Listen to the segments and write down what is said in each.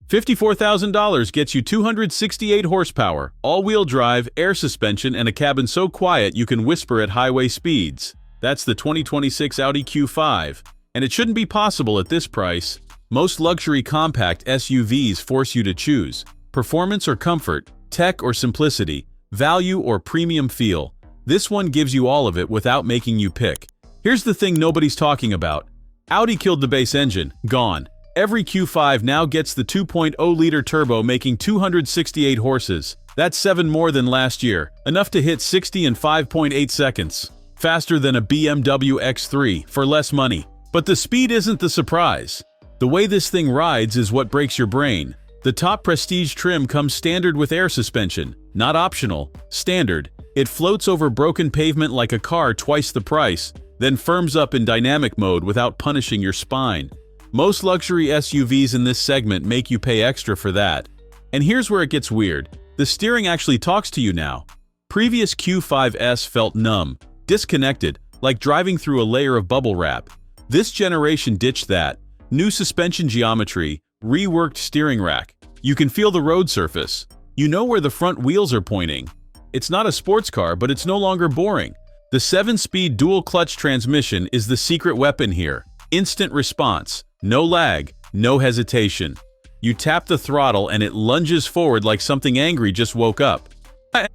$54,000 gets you 268 horsepower, all-wheel drive, air suspension, and a cabin so quiet you can whisper at highway speeds. That's the 2026 Audi Q5, and it shouldn't be possible at this price. Most luxury compact SUVs force you to choose performance or comfort, tech or simplicity, value or premium feel. This one gives you all of it without making you pick. Here's the thing nobody's talking about. Audi killed the base engine, gone. Every Q5 now gets the 2.0-liter turbo making 268 horses. That's 7 more than last year, enough to hit 60 in 5.8 seconds. Faster than a BMW X3 for less money. But the speed isn't the surprise. The way this thing rides is what breaks your brain. The top Prestige trim comes standard with air suspension, not optional, standard. It floats over broken pavement like a car twice the price, then firms up in dynamic mode without punishing your spine. Most luxury SUVs in this segment make you pay extra for that. And here's where it gets weird. The steering actually talks to you now. Previous Q5s felt numb, disconnected, like driving through a layer of bubble wrap. This generation ditched that. New suspension geometry, reworked steering rack. You can feel the road surface. You know where the front wheels are pointing. It's not a sports car, but it's no longer boring. The 7-speed dual-clutch transmission is the secret weapon here. Instant response. No lag, no hesitation. You tap the throttle and it lunges forward like something angry just woke up.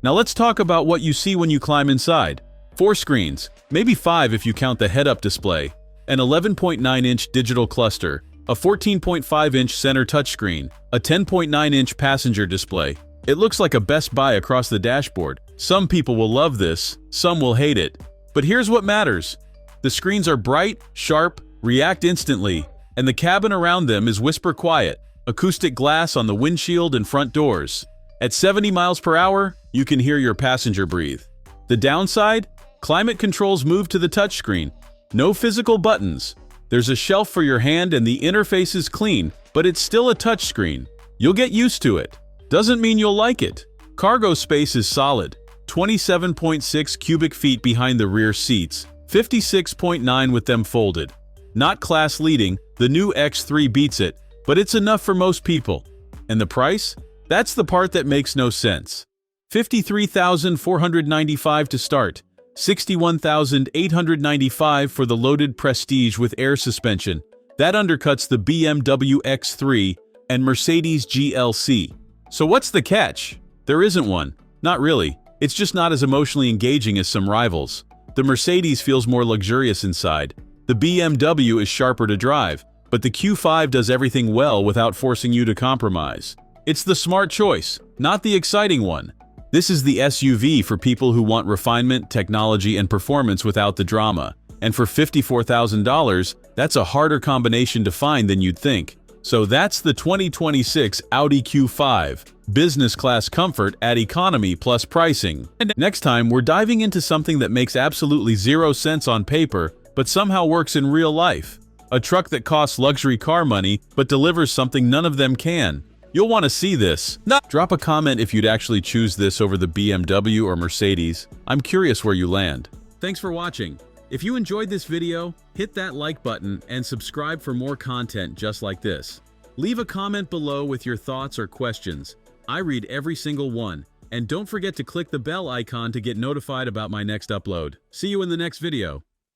Now let's talk about what you see when you climb inside. 4 screens, maybe 5 if you count the head-up display, an 11.9-inch digital cluster, a 14.5-inch center touchscreen, a 10.9-inch passenger display. It looks like a Best Buy across the dashboard. Some people will love this, some will hate it. But here's what matters. The screens are bright, sharp, react instantly, and the cabin around them is whisper quiet. Acoustic glass on the windshield and front doors. At 70 miles per hour, you can hear your passenger breathe. The downside? Climate controls move to the touchscreen. No physical buttons. There's a shelf for your hand and the interface is clean, but it's still a touchscreen. You'll get used to it. Doesn't mean you'll like it. Cargo space is solid. 27.6 cubic feet behind the rear seats, 56.9 with them folded. Not class-leading, the new X3 beats it, but it's enough for most people. And the price? That's the part that makes no sense. $53,495 to start, $61,895 for the loaded Prestige with air suspension. That undercuts the BMW X3 and Mercedes GLC. So what's the catch? There isn't one. Not really. It's just not as emotionally engaging as some rivals. The Mercedes feels more luxurious inside. The BMW is sharper to drive, but the Q5 does everything well without forcing you to compromise. It's the smart choice, not the exciting one. This is the SUV for people who want refinement, technology, and performance without the drama. And for $54,000, that's a harder combination to find than you'd think. So that's the 2026 Audi Q5. Business class comfort at economy plus pricing. And next time, we're diving into something that makes absolutely 0 sense on paper, but somehow works in real life. A truck that costs luxury car money, but delivers something none of them can. You'll want to see this. Drop a comment if you'd actually choose this over the BMW or Mercedes. I'm curious where you land. Thanks for watching. If you enjoyed this video, hit that like button and subscribe for more content just like this. Leave a comment below with your thoughts or questions. I read every single one. And don't forget to click the bell icon to get notified about my next upload. See you in the next video.